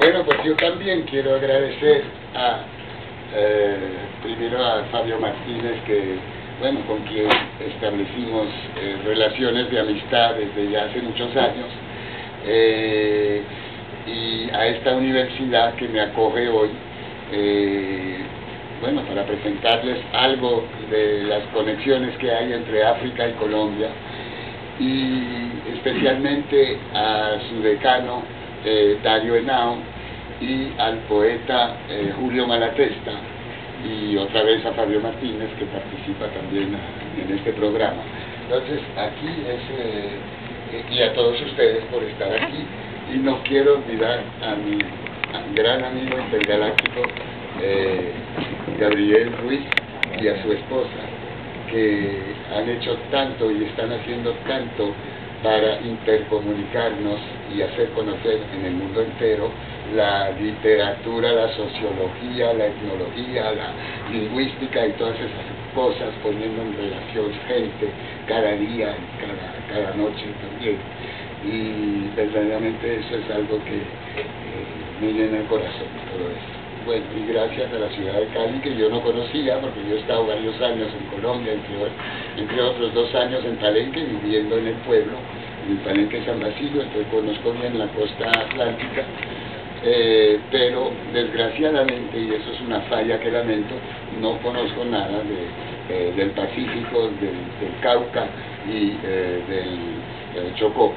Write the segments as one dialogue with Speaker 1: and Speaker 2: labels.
Speaker 1: Bueno, pues yo también quiero agradecer primero a Fabio Martínez, bueno, con quien establecimos relaciones de amistad desde ya hace muchos años, y a esta universidad que me acoge hoy, bueno, para presentarles algo de las conexiones que hay entre África y Colombia, y especialmente a su decano Dario Henao, y al poeta Julio Malatesta, y otra vez a Fabio Martínez, que participa también en este programa. Entonces, aquí y a todos ustedes por estar aquí, y no quiero olvidar a mi gran amigo intergaláctico Gabriel Ruiz y a su esposa, que han hecho tanto y están haciendo tanto para intercomunicarnos y hacer conocer en el mundo entero la literatura, la sociología, la etnología, la lingüística y todas esas cosas, poniendo en relación gente cada día, cada noche también. Y verdaderamente eso es algo que me llena el corazón, todo eso. Bueno, y gracias a la ciudad de Cali, que yo no conocía, porque yo he estado varios años en Colombia, entre otros 2 años en Palenque, viviendo en el pueblo, en el Palenque San Basilio, entonces conozco bien la costa atlántica, pero desgraciadamente, y eso es una falla que lamento, no conozco nada del Pacífico, del Cauca y del Chocó,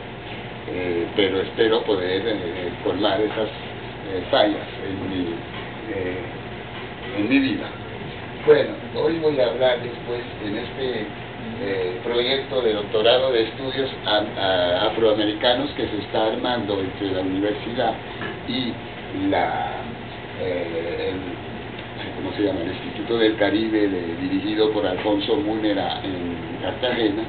Speaker 1: pero espero poder colmar esas fallas en mi vida. Bueno, hoy voy a hablar después en este proyecto de doctorado de estudios afroamericanos que se está armando entre la universidad y ¿cómo se llama? El Instituto del Caribe, dirigido por Alfonso Múnera en Cartagena.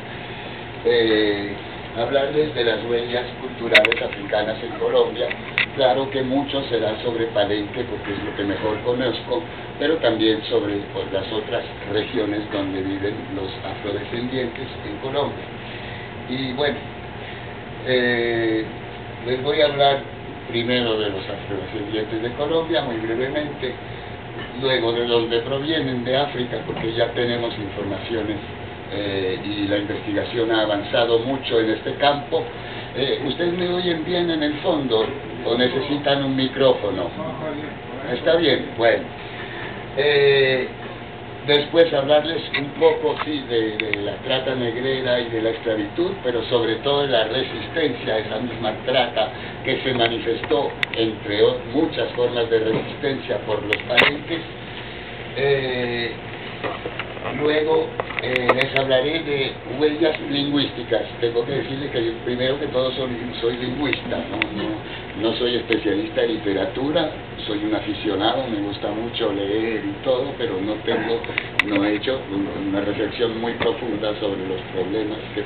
Speaker 1: Hablarles de las huellas culturales africanas en Colombia. Claro que mucho será sobre Palenque, porque es lo que mejor conozco, pero también sobre las otras regiones donde viven los afrodescendientes en Colombia. Y bueno, les voy a hablar primero de los afrodescendientes de Colombia, muy brevemente, luego de los que provienen de África, porque ya tenemos informaciones y la investigación ha avanzado mucho en este campo. ¿Ustedes me oyen bien en el fondo o necesitan un micrófono? ¿Está bien? Bueno. Después hablarles un poco, sí, de la trata negrera y de la esclavitud, pero sobre todo de la resistencia a esa misma trata que se manifestó, entre muchas formas de resistencia, por los palenques. Luego les hablaré de huellas lingüísticas. Tengo que decirles que yo, primero que todo, soy lingüista, no soy especialista en literatura, soy un aficionado, me gusta mucho leer y todo, pero no he hecho una reflexión muy profunda sobre los problemas que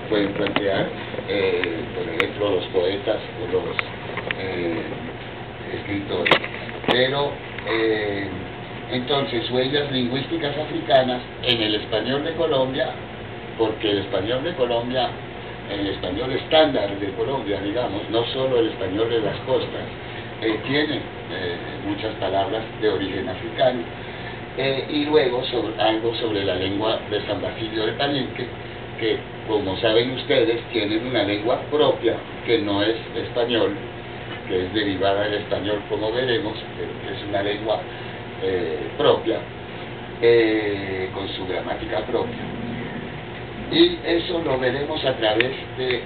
Speaker 1: pueden plantear, por ejemplo, los poetas o los escritores. Pero entonces, huellas lingüísticas africanas en el español de Colombia, porque el español de Colombia, el español estándar de Colombia, digamos, no solo el español de las costas, tiene muchas palabras de origen africano. Y luego algo sobre la lengua de San Basilio de Palenque, que, como saben ustedes, tienen una lengua propia, que no es español, que es derivada del español, como veremos, pero que es una lengua propia, con su gramática propia. Y eso lo veremos a través de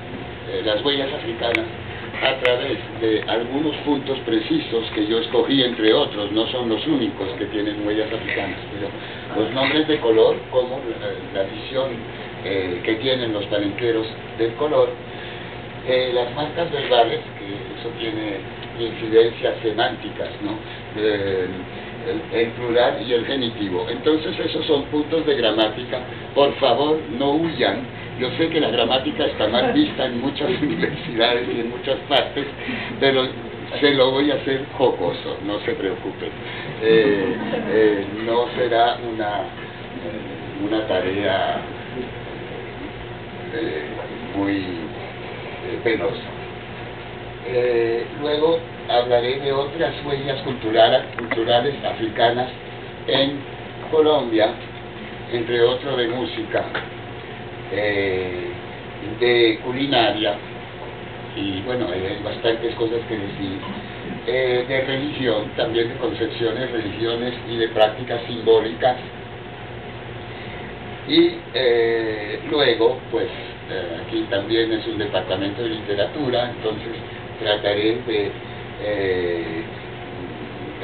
Speaker 1: las huellas africanas, a través de algunos puntos precisos que yo escogí, entre otros, no son los únicos que tienen huellas africanas, pero los nombres de color, como la visión que tienen los palenqueros del color, las marcas verbales, que eso tiene incidencias semánticas, ¿no? El plural y el genitivo. Entonces esos son puntos de gramática. Por favor, no huyan. Yo sé que la gramática está mal vista en muchas universidades y en muchas partes, pero se lo voy a hacer jocoso, no se preocupen. No será una tarea muy penosa. Luego hablaré de otras huellas culturales africanas en Colombia, entre otros de música, de culinaria, y bueno, hay bastantes cosas que decir, de religión, también de concepciones, religiones y de prácticas simbólicas. Y luego, pues, aquí también es un departamento de literatura, entonces trataré de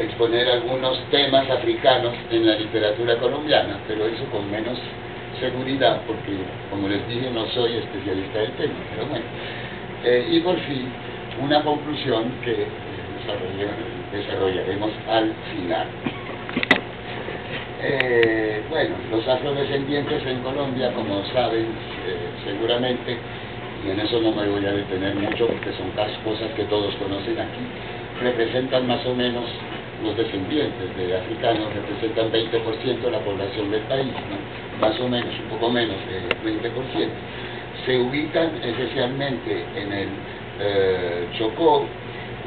Speaker 1: exponer algunos temas africanos en la literatura colombiana, pero eso con menos seguridad, porque, como les dije, no soy especialista del tema, pero bueno. Y por fin, una conclusión que desarrollaremos al final. Bueno, los afrodescendientes en Colombia, como saben seguramente, y en eso no me voy a detener mucho porque son cosas que todos conocen aquí, representan más o menos, los descendientes de africanos representan 20% de la población del país, ¿no? Más o menos, un poco menos de 20%. Se ubican esencialmente en el Chocó,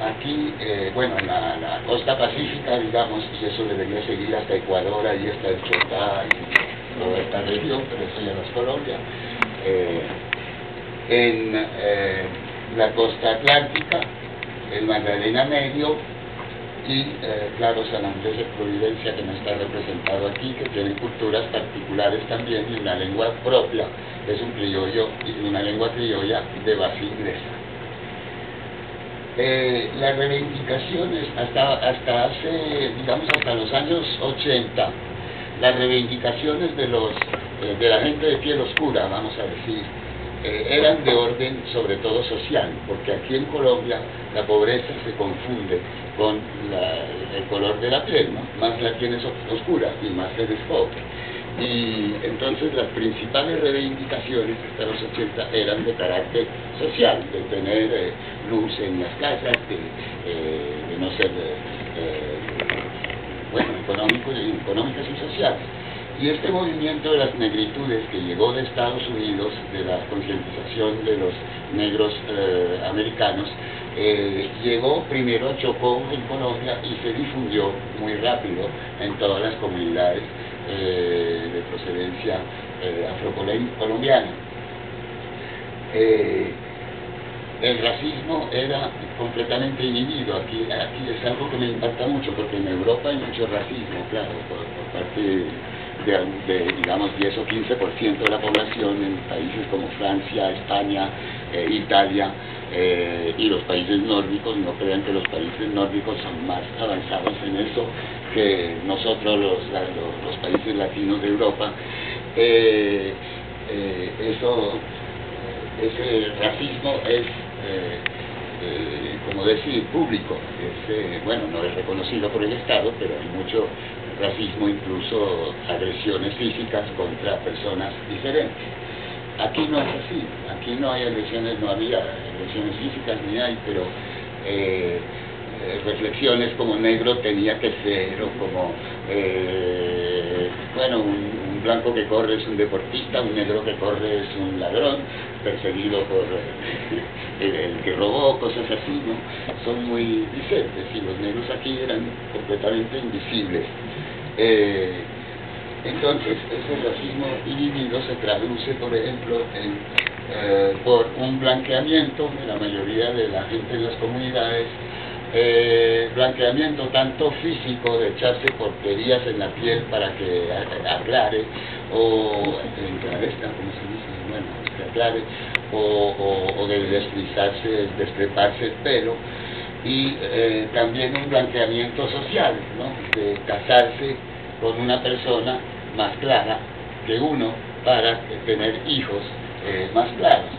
Speaker 1: aquí, bueno, en la costa pacífica, digamos, y eso debería seguir hasta Ecuador, ahí está el Chocó y toda esta región, pero eso ya no es Colombia. En la costa atlántica, el Magdalena Medio y, claro, San Andrés de Providencia, que no está representado aquí, que tiene culturas particulares también y una lengua propia, es un criollo y una lengua criolla de base inglesa. Las reivindicaciones hasta hace, digamos, hasta los años 80, las reivindicaciones de la gente de piel oscura, vamos a decir, eran de orden sobre todo social, porque aquí en Colombia la pobreza se confunde con el color de la piel, ¿no? Más la tienes oscura y más eres pobre. Y entonces las principales reivindicaciones hasta los 80 eran de carácter social, de tener luz en las casas, de no ser, bueno, económicas y sociales. Y este movimiento de las negritudes que llegó de Estados Unidos, de la concientización de los negros americanos, llegó primero a Chocó en Colombia y se difundió muy rápido en todas las comunidades de procedencia afrocolombiana. El racismo era completamente inhibido. Aquí es algo que me impacta mucho, porque en Europa hay mucho racismo, claro, por parte de digamos 10 o 15% de la población en países como Francia, España, Italia y los países nórdicos. No crean que los países nórdicos son más avanzados en eso que nosotros los países latinos de Europa. Ese racismo es, como decir, público. Bueno, no es reconocido por el Estado, pero hay mucho racismo, incluso agresiones físicas contra personas diferentes. Aquí no es así, aquí no hay agresiones, no había agresiones físicas ni hay, pero reflexiones como negro tenía que ser, o como, bueno, un blanco que corre es un deportista, un negro que corre es un ladrón, perseguido por el que robó, cosas así, ¿no? Son muy vigentes, y los negros aquí eran completamente invisibles. Entonces, ese racismo inhibido se traduce, por ejemplo, por un blanqueamiento de la mayoría de la gente en las comunidades, blanqueamiento tanto físico, de echarse porquerías en la piel para que aclare, o enclarezca, como se dice, bueno, que aclare, o de destreparse el pelo, y también un blanqueamiento social, ¿no? De casarse con una persona más clara que uno para tener hijos más claros.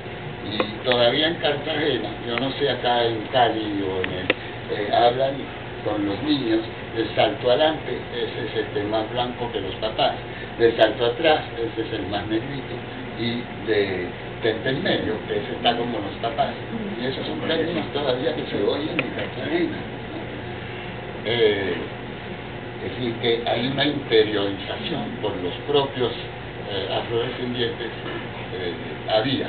Speaker 1: Y todavía en Cartagena, yo no sé acá en Cali o hablan con los niños del salto adelante, ese es el más blanco que los papás, del salto atrás, ese es el más negrito, y de en medio, ese está como los papás. Y esos son términos todavía que se oyen en Cartagena, ¿no? Es decir, que hay una interiorización por los propios afrodescendientes había,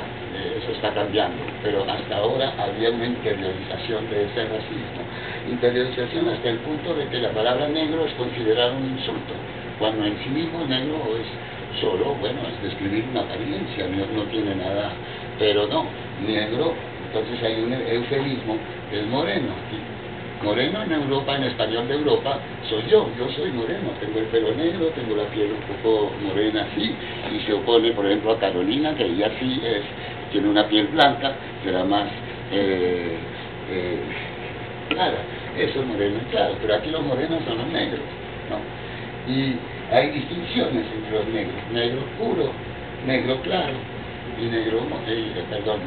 Speaker 1: eso está cambiando, pero hasta ahora había una interiorización de ese racismo, interiorización hasta el punto de que la palabra negro es considerada un insulto, cuando en sí mismo negro es solo, bueno, es describir una apariencia, no tiene nada, pero no, negro, entonces hay un eufemismo que es moreno. Moreno en Europa, en español de Europa, soy yo soy moreno, tengo el pelo negro, tengo la piel un poco morena así, y se opone, por ejemplo, a Carolina, que ella sí tiene una piel blanca, será más clara, eso es moreno y claro, pero aquí los morenos son los negros, ¿no? Y hay distinciones entre los negros, negro oscuro, negro claro, y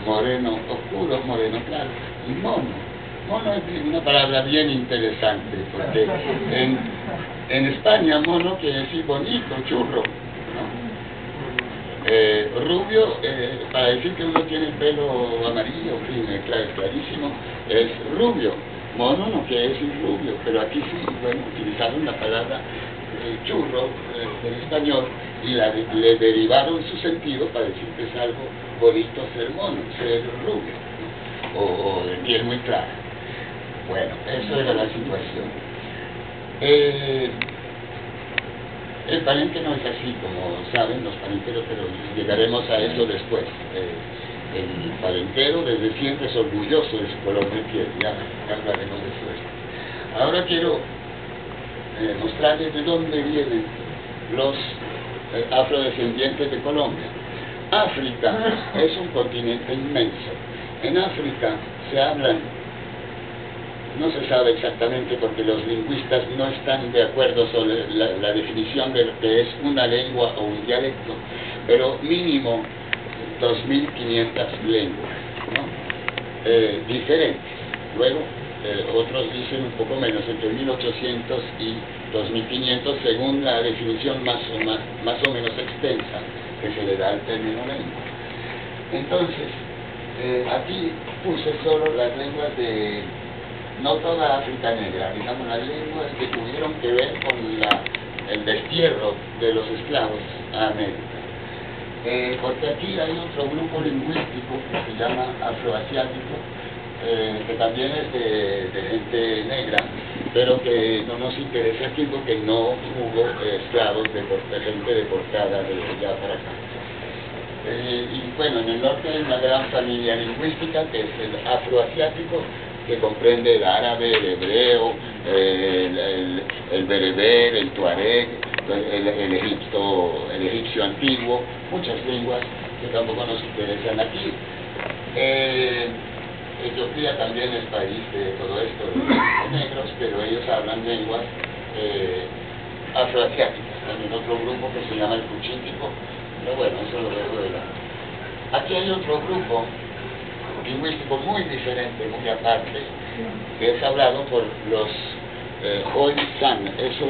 Speaker 1: moreno oscuro, moreno claro, y mono. Mono es una palabra bien interesante, porque en España mono quiere decir bonito, churro, ¿no? Rubio, para decir que uno tiene el pelo amarillo, en fin, es clarísimo, es rubio. Mono no quiere decir rubio, pero aquí sí, bueno, utilizaron la palabra churro del español y le derivaron su sentido para decir que es algo bonito ser mono, ser rubio, ¿no? o de piel muy clara. Bueno, eso era la situación. El palenque no es así, como saben los palenqueros, pero llegaremos a eso después. El palenquero desde siempre es orgulloso de su color de piel, ya hablaremos de eso. Ahora quiero mostrarles de dónde vienen los afrodescendientes de Colombia. África es un continente inmenso. En África se hablan, no se sabe exactamente porque los lingüistas no están de acuerdo sobre la definición de lo que es una lengua o un dialecto, pero mínimo 2.500 lenguas, ¿no? Diferentes. Luego, otros dicen un poco menos, entre 1.800 y 2.500 según la definición más o menos extensa que se le da al término lengua. Entonces, aquí puse solo las lenguas de, no toda África negra, digamos las lenguas que tuvieron que ver con el destierro de los esclavos a América. Porque aquí hay otro grupo lingüístico que se llama afroasiático, que también es de gente negra, pero que no nos interesa aquí porque no hubo esclavos de gente deportada de allá para acá. Y bueno, en el norte hay una gran familia lingüística que es el afroasiático, que comprende el árabe, el hebreo, el bereber, el tuareg, el egipcio antiguo, muchas lenguas que tampoco nos interesan aquí. Etiopía también es país de todo esto, de negros, pero ellos hablan lenguas afroasiáticas. También otro grupo que se llama el cuchíntico, pero bueno, eso lo dejo de lado. Aquí hay otro grupo lingüístico muy diferente, muy aparte, que es hablado por los Khoisan. Eso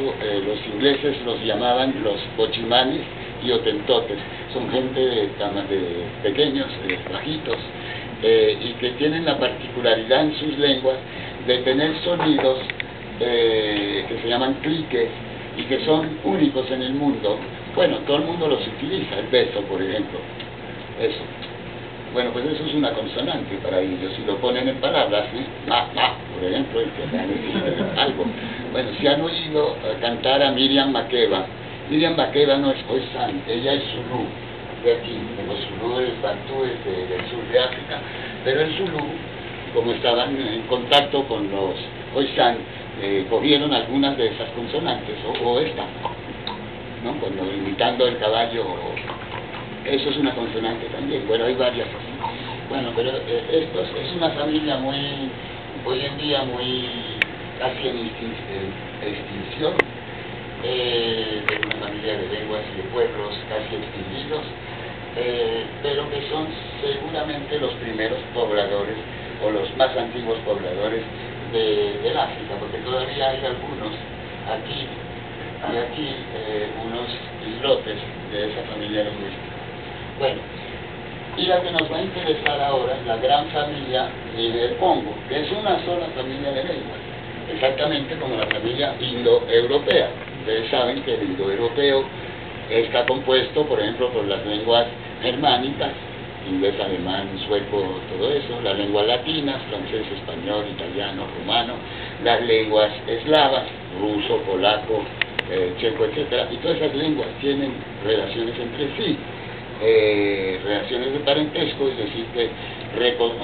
Speaker 1: los ingleses los llamaban los bochimanes y hotentotes. Son gente de pequeños, bajitos, y que tienen la particularidad en sus lenguas de tener sonidos que se llaman cliques y que son únicos en el mundo. Bueno, todo el mundo los utiliza, el beso, por ejemplo. Eso. Bueno, pues eso es una consonante para ellos. Si lo ponen en palabras, por ejemplo, y que van a decir algo. Bueno, si han oído cantar a Miriam Makeba. Miriam Makeba no es Khoisan, ella es Zulú, de aquí. Los zulúes, bantúes del sur de África. Pero el Zulú, como estaban en contacto con los Khoisan, cogieron algunas de esas consonantes, o esta, ¿no? Cuando imitando el caballo. Eso es una consonante también. Bueno, hay varias así. Bueno, pero esto es una familia muy, hoy en día muy casi en extinción, de una familia de lenguas y de pueblos casi extinguidos, pero que son seguramente los primeros pobladores o los más antiguos pobladores del África, porque todavía hay algunos aquí y aquí, unos islotes de esa familia lingüística. Bueno, y la que nos va a interesar ahora es la gran familia Niger-Congo, que es una sola familia de lenguas, exactamente como la familia indoeuropea. Ustedes saben que el indoeuropeo está compuesto, por ejemplo, por las lenguas germánicas, inglés, alemán, sueco, todo eso, las lenguas latinas, francés, español, italiano, rumano, las lenguas eslavas, ruso, polaco, checo, etcétera, y todas esas lenguas tienen relaciones entre sí, relaciones de parentesco, es decir, que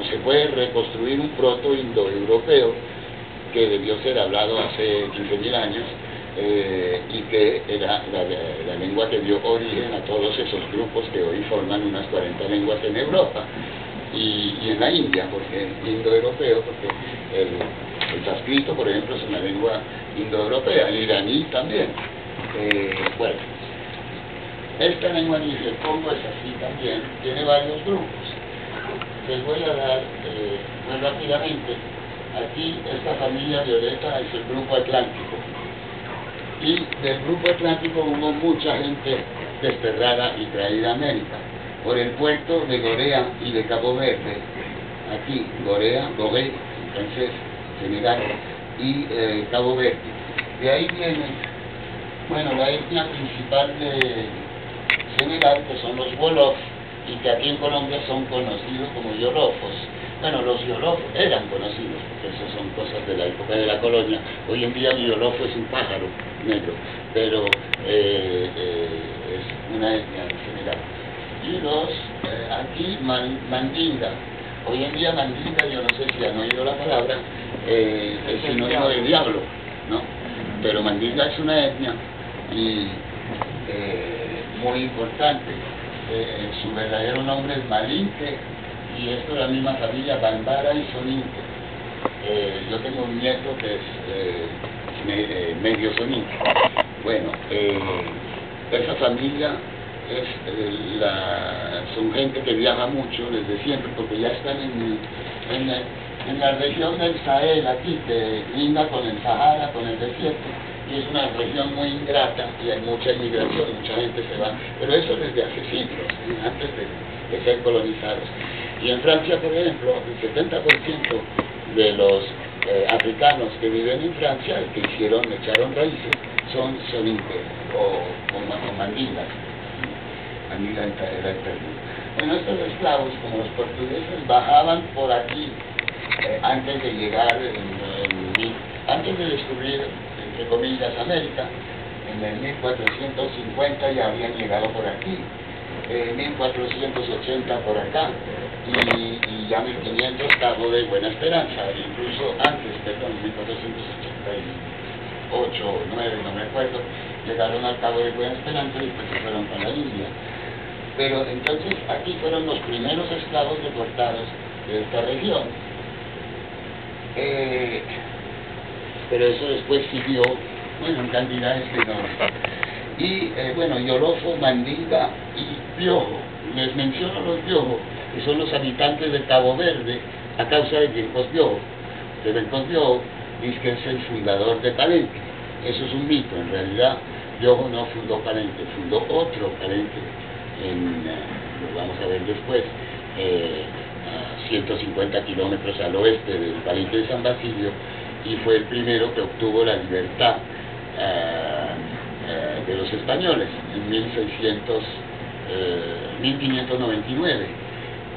Speaker 1: se puede reconstruir un proto-indoeuropeo que debió ser hablado hace 15.000 años, y que era la lengua que dio origen a todos esos grupos que hoy forman unas 40 lenguas en Europa y en la India, porque indoeuropeo, porque el sánscrito, por ejemplo, es una lengua indoeuropea, el iraní también. Bueno, esta lengua ni el Congo es así también, tiene varios grupos. Les voy a dar muy rápidamente. Aquí esta familia violeta es el grupo atlántico. Y del grupo atlántico hubo mucha gente desterrada y traída a América por el puerto de Gorea y de Cabo Verde. Aquí, Gorea, Gorée, en francés, Senegal, y Cabo Verde. De ahí viene, bueno, la etnia principal de Senegal, que son los Wolofs, y que aquí en Colombia son conocidos como Yorofos. Bueno, los Yorofos eran conocidos, porque esas son cosas de la época de la colonia. Hoy en día un Yorofo es un pájaro negro, pero es una etnia en general. Y los, aquí, Mandinga. Hoy en día Mandinga, yo no sé si han oído la palabra, es sinónimo de diablo, ¿no? Pero Mandinga es una etnia y muy importante. Su verdadero nombre es Malinke, y esto es la misma familia, Bambara y Soninke. Yo tengo un nieto que es medio Soninke. Bueno, esa familia son gente que viaja mucho desde siempre, porque ya están en la región del Sahel, aquí, que linda con el Sahara, con el desierto, y es una región muy ingrata y hay mucha inmigración, mucha gente se va, pero eso desde hace siglos, antes de ser colonizados. Y en Francia, por ejemplo, el 70% de los africanos que viven en Francia, que echaron raíces, son soninke o mandingas. Mandinga era el término. Bueno, estos esclavos, como los portugueses, bajaban por aquí antes de llegar, antes de descubrir, entre comillas, América. En el 1450 ya habían llegado por aquí, 1480 por acá, y ya 1500 Cabo de Buena Esperanza, incluso antes, perdón, 1488 o 9, no me acuerdo, llegaron al Cabo de Buena Esperanza y pues se fueron para la India. Pero entonces aquí fueron los primeros esclavos deportados de esta región. Pero eso después siguió, bueno, en cantidades enormes. Y bueno, Yorofo, Mandinga y Piojo. Les menciono los Piojo, que son los habitantes de Cabo Verde, a causa de Bencos Piojo. Que Bencos Piojo dice que es el fundador de Palenque. Eso es un mito, en realidad Piojo no fundó Palenque, fundó otro Palenque, lo vamos a ver después, a 150 kilómetros al oeste del Palenque de San Basilio, y fue el primero que obtuvo la libertad de los españoles en 1599,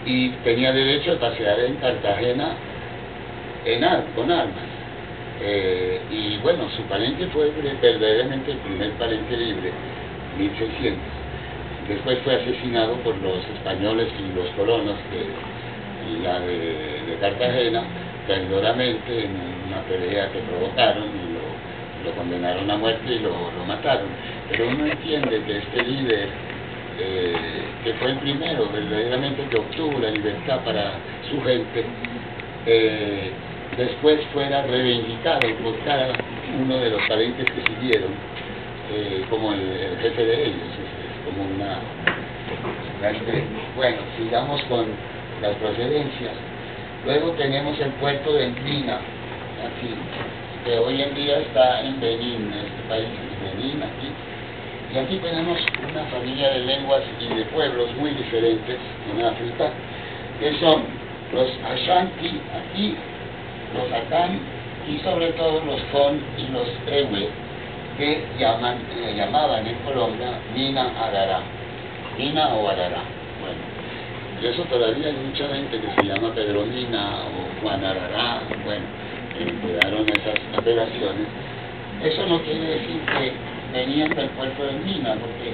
Speaker 1: y tenía derecho a pasear en Cartagena con armas. Y bueno, su Palenque fue verdaderamente el primer Palenque libre, 1600. Después fue asesinado por los españoles y los colonos de Cartagena, traidoramente, en una pelea que provocaron, y lo condenaron a muerte y lo mataron. Pero uno entiende que este líder, que fue el primero verdaderamente que obtuvo la libertad para su gente, después fuera reivindicado por cada uno de los palenques que siguieron, como el jefe de ellos. Es como una estrella. Bueno, sigamos con las procedencias. Luego tenemos el puerto de Ndina, aquí, que hoy en día está en Benín, este país es Benín, aquí. Y aquí tenemos una familia de lenguas y de pueblos muy diferentes en África, que son los Ashanti, aquí, los Akan, y sobre todo los Fon y los Ewe, que llamaban en Colombia Mina Arará, Mina o Arará. Bueno, y eso todavía hay mucha gente que se llama Pedro Mina o Juan Arará. Bueno, quedaron esas apelaciones. Eso no quiere decir que venían del puerto de Mina, porque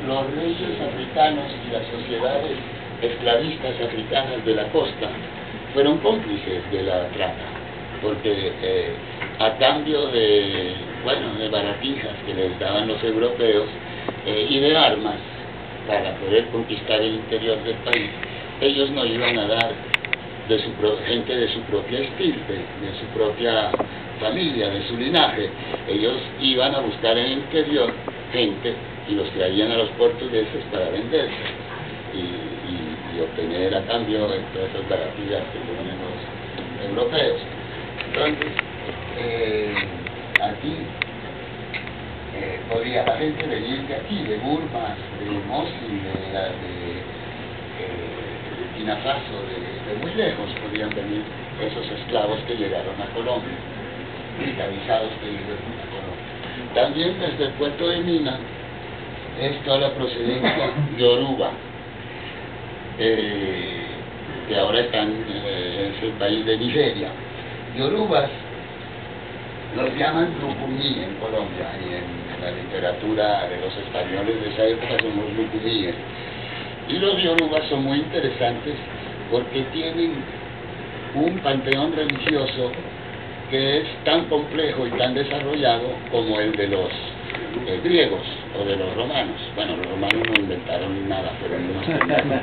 Speaker 1: los reyes africanos y las sociedades esclavistas africanas de la costa fueron cómplices de la trata, porque a cambio de baratijas que les daban los europeos y de armas para poder conquistar el interior del país, ellos no iban a dar gente de su propia estirpe, de su propia familia, de su linaje. Ellos iban a buscar en el interior gente y los traían a los portugueses para venderse y obtener a cambio todas esas baratillas que ponen los europeos. Entonces, aquí podría la gente venir de aquí, de Burma, de Mosul, de Burkina Faso, de muy lejos podían venir esos esclavos que llegaron a Colombia, esclavizados que llegaron a Colombia. También desde el puerto de Mina es toda la procedencia yoruba, que ahora están en el país de Nigeria. Yorubas los llaman Lucumí en Colombia, y en la literatura de los españoles de esa época son los Lucumíes. Y los yorubas son muy interesantes porque tienen un panteón religioso que es tan complejo y tan desarrollado como el de los griegos o de los romanos. Bueno, los romanos no inventaron nada, fueron unos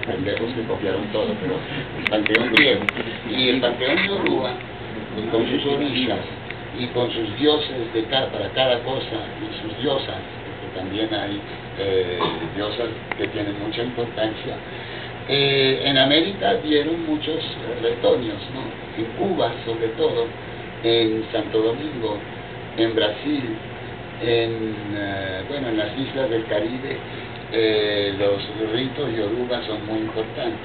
Speaker 1: pendejos que copiaron todo, pero el panteón griego y el panteón yoruba, con sus orillas y con sus dioses para cada cosa, y sus diosas, porque también hay diosas que tienen mucha importancia. En América dieron muchos retoños, ¿no? En Cuba sobre todo, en Santo Domingo, en Brasil, en las islas del Caribe, los ritos yoruba son muy importantes.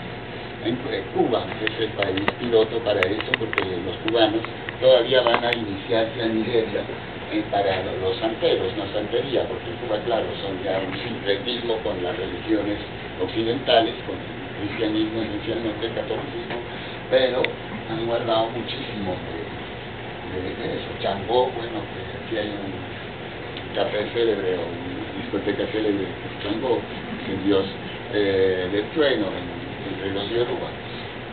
Speaker 1: En Cuba es el país piloto para eso, porque los cubanos todavía van a iniciarse a Nigeria para los santeros, no santería, porque Cuba, claro, son ya un sincretismo con las religiones occidentales, con el cristianismo, esencialmente el catolicismo, pero han guardado muchísimo de eso. Changó, bueno, que aquí hay un café célebre o una discoteca célebre, Changó, el dios del trueno entre los yoruba.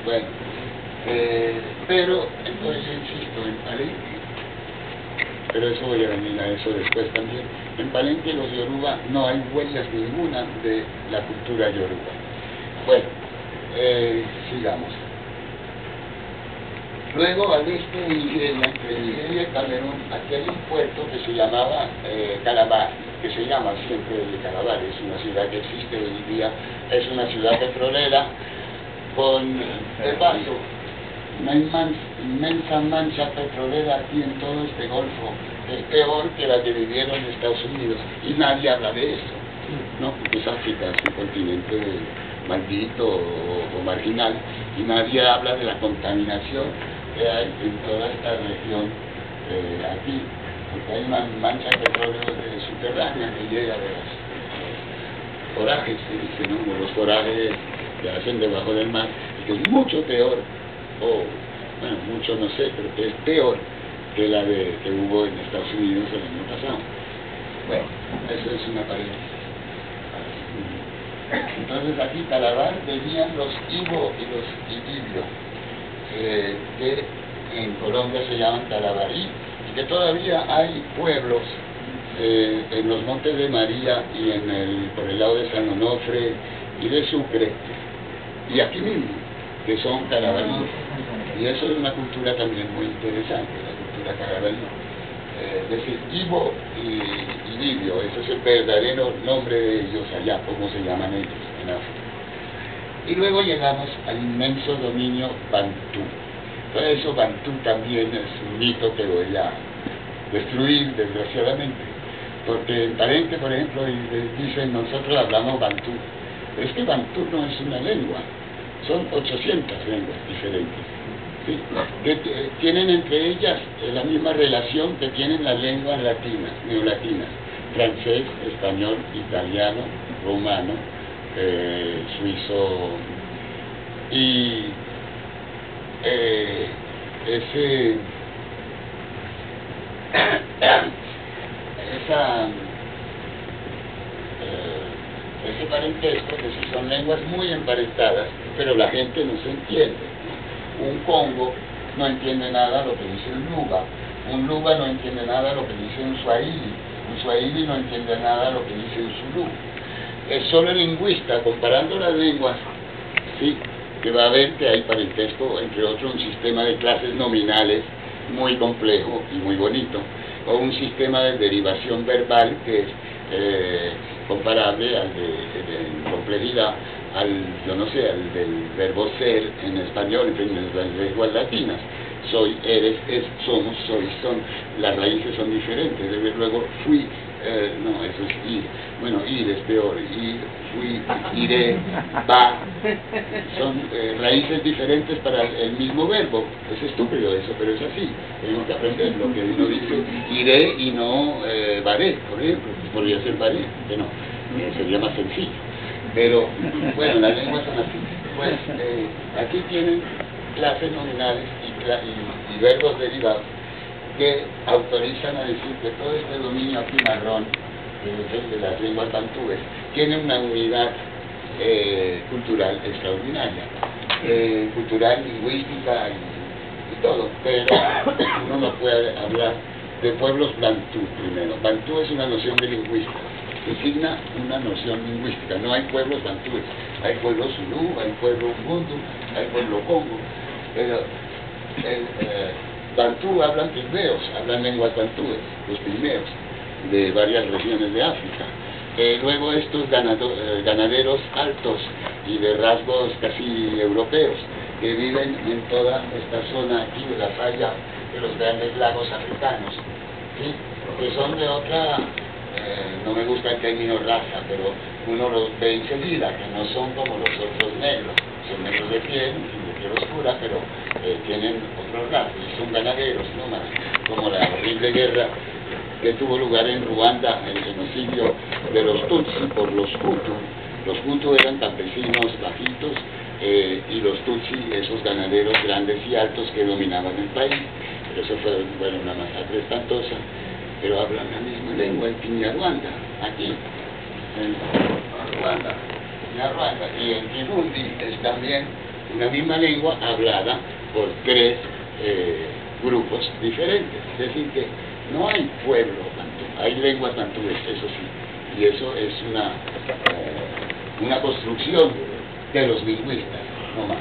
Speaker 1: Bueno, pero entonces yo insisto, en Palenque, pero eso voy a venir a eso después también, en Palenque los yoruba no hay huellas ninguna de la cultura yoruba. Bueno, sigamos. Luego al este de Nigeria, entre Nigeria y Camerún, aquí hay un puerto que se llamaba Calabar, que se llama siempre Calabar, es una ciudad que existe hoy en día, es una ciudad petrolera con, de paso, una inmensa mancha petrolera aquí en todo este golfo, es peor que la que vivieron en Estados Unidos, y nadie habla de eso, ¿no? Porque es África, es un continente maldito o marginal, y nadie habla de la contaminación que hay en toda esta región aquí, porque hay una mancha de petróleo subterránea que llega de los forajes, se dice, ¿no? Los forajes que hacen debajo del mar, y que es mucho peor, mucho no sé, pero que es peor que la que hubo en Estados Unidos el año pasado. Bueno, eso es una paréntesis. Entonces aquí Calabar venían los Ibo y los Ibibio, que en Colombia se llaman Calabarí, y que todavía hay pueblos en los Montes de María y por el lado de San Onofre y de Sucre, y aquí mismo, que son calabaríes. Y eso es una cultura también muy interesante, la cultura calabarí. Es decir, Ibo y Ibibio, ese es el verdadero nombre de ellos allá, como se llaman ellos en África. Y luego llegamos al inmenso dominio Bantú. Por eso Bantú también es un mito que voy a destruir, desgraciadamente. Porque en Palenque, por ejemplo, dicen nosotros hablamos Bantú. Pero es que Bantú no es una lengua, son 800 lenguas diferentes. ¿sí? Tienen entre ellas la misma relación que tienen las lenguas latinas, neolatinas, francés, español, italiano, rumano, suizo, y ese parentesco, que sí son lenguas muy emparentadas, pero la gente no se entiende. Un Congo no entiende nada lo que dice un Luba no entiende nada lo que dice un Swahili no entiende nada lo que dice un Zulú. Es solo el lingüista, comparando las lenguas, sí, que va a ver que hay parentesco, entre otros un sistema de clases nominales muy complejo y muy bonito, o un sistema de derivación verbal que es comparable al de complejidad al, yo no sé, al del verbo ser en español, en las lenguas latinas. Soy, eres, es, somos, soy, son. Las raíces son diferentes. Luego fui, no, eso es ir. Bueno, ir es peor. Ir, fui, iré, va. Son raíces diferentes para el mismo verbo. Es estúpido eso, pero es así. Tenemos que aprender lo que uno dice iré y no varé, por ejemplo. Podría ser varé, que no. Sería más sencillo. Pero, bueno, las lenguas son así. Pues, aquí tienen clases nominales y verbos derivados que autorizan a decir que todo este dominio aquí marrón, de las lenguas bantúes, tiene una unidad cultural extraordinaria, cultural, lingüística y todo, pero uno no puede hablar de pueblos bantú primero. Bantú es una noción de lingüística, designa una noción lingüística. No hay pueblos bantúes, hay pueblos zulú, hay pueblo ubuntu, hay pueblo congo, pero bantú hablan pigmeos, hablan lenguas bantúes, los pigmeos de varias regiones de África. Luego estos ganaderos altos y de rasgos casi europeos que viven en toda esta zona aquí de la falla de los grandes lagos africanos, ¿sí? Que son de otra, no me gusta el término raza, pero uno los ve enseguida, que no son como los otros negros, son negros de piel oscura, pero tienen otros rasgos, y son ganaderos nómadas, como la horrible guerra que tuvo lugar en Ruanda, el genocidio de los Tutsi por los Hutu. Los Hutu eran campesinos bajitos y los Tutsi, esos ganaderos grandes y altos que dominaban el país. Pero eso fue, bueno, una masacre espantosa, pero hablan la misma lengua en Kinyarwanda, aquí, en Ruanda, Kinyarwanda, y en Kirundi es también una misma lengua hablada por tres grupos diferentes. Es decir, que no hay pueblo bantú, hay lenguas bantúes, eso sí, y eso es una construcción de los lingüistas, no más.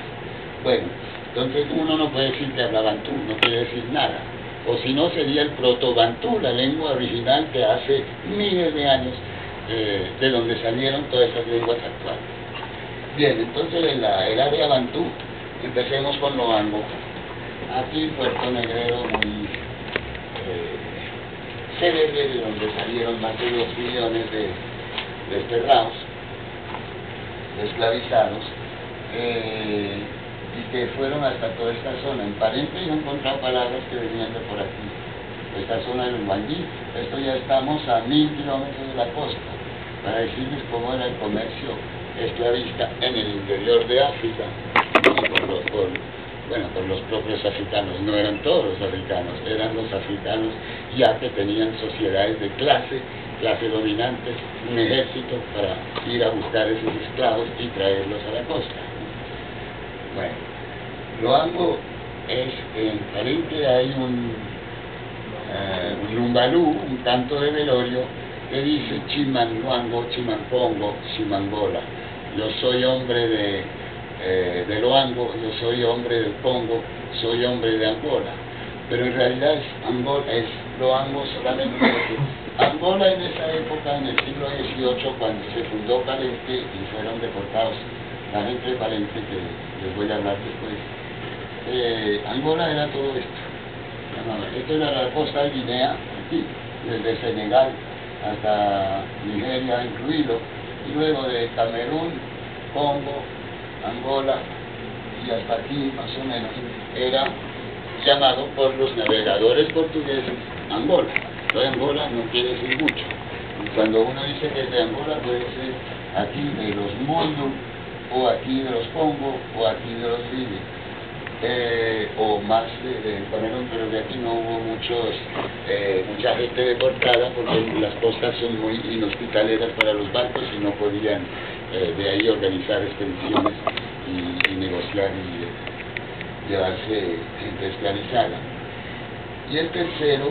Speaker 1: Bueno, entonces uno no puede decir que habla bantú, no quiere decir nada, o si no sería el proto-bantú, la lengua original que hace miles de años de donde salieron todas esas lenguas actuales. Bien, entonces en el área bantú, empecemos con Loango. Aquí Puerto Negrero, muy célebre, de donde salieron más de 2 millones de desterrados, de esclavizados, y que fueron hasta toda esta zona. En Parente yo he encontrado palabras que venían de por aquí, esta zona del Uruguayí. Esto ya estamos a 1000 kilómetros de la costa, para decirles cómo era el comercio esclavista en el interior de África, por los propios africanos. No eran todos los africanos, eran los africanos ya que tenían sociedades de clase dominante, un ejército para ir a buscar esos esclavos y traerlos a la costa. Bueno, Loango es, en Parente hay un lumbalú, un canto de velorio, que dice Chiman Luango, Chiman Congo, Chimangola. Yo soy hombre de Loango, yo soy hombre del Congo, soy hombre de Angola. Pero en realidad es Loango solamente porque Angola en esa época, en el siglo XVIII, cuando se fundó Parente y fueron deportados la gente de Parente, que les voy a hablar después, Angola era todo esto. Esto era la costa de Guinea, aquí, desde Senegal hasta Nigeria incluido, y luego de Camerún, Congo, Angola y hasta aquí más o menos, era llamado por los navegadores portugueses Angola. Entonces Angola no quiere decir mucho. Y cuando uno dice que es de Angola, puede ser aquí de los Mundu, o aquí de los Congo, o aquí de los Libia, o más de Camerún, pero de aquí no hubo mucha gente deportada porque las costas son muy inhospitaleras para los barcos y no podían de ahí organizar expediciones y negociar y llevarse gente esclavizada. Y el tercero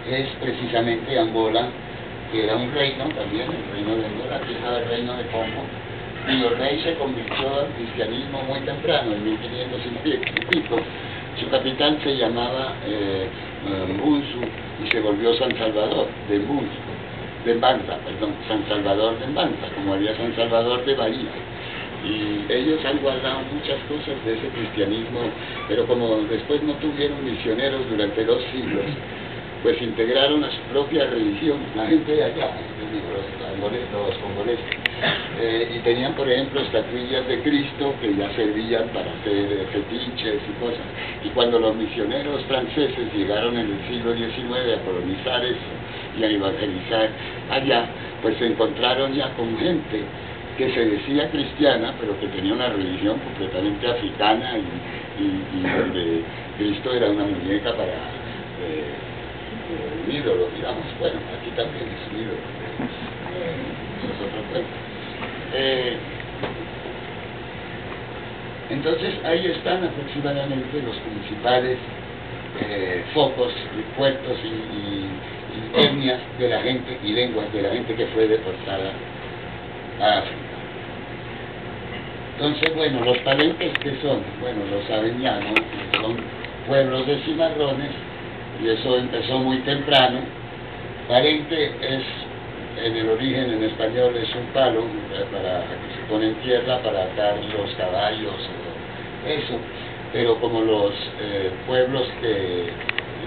Speaker 1: es precisamente Angola, que era un reino también, el reino de Angola, que estaba el reino de Congo, cuyo rey se convirtió al cristianismo muy temprano, en 1500 y pico. Su capital se llamaba Mbunzu y se volvió San Salvador de Mbanza, San Salvador de Mbanza, como había San Salvador de Bahía. Y ellos han guardado muchas cosas de ese cristianismo, pero como después no tuvieron misioneros durante 2 siglos, pues integraron a su propia religión, la gente de allá, los congoleses, y tenían, por ejemplo, estatuillas de Cristo que ya servían para hacer fetiches y cosas. Y cuando los misioneros franceses llegaron en el siglo XIX a colonizar eso y a evangelizar allá, pues se encontraron ya con gente que se decía cristiana, pero que tenía una religión completamente africana y donde Cristo era una muñeca para un ídolo, digamos. Bueno, aquí también es un ídolo, eso es otro cuento. Entonces ahí están aproximadamente los principales focos, puertos y etnias de la gente y lenguas de la gente que fue deportada a África. Entonces, bueno, los palenques, ¿qué son? Bueno, lo saben ya, ¿no? Son pueblos de cimarrones, y eso empezó muy temprano. Palenque es, en el origen en español, es un palo para que se pone en tierra para atar los caballos, eso. Pero como los pueblos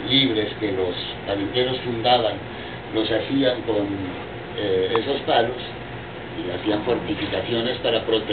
Speaker 1: libres que los palenqueros fundaban, los hacían con esos palos, y hacían fortificaciones para proteger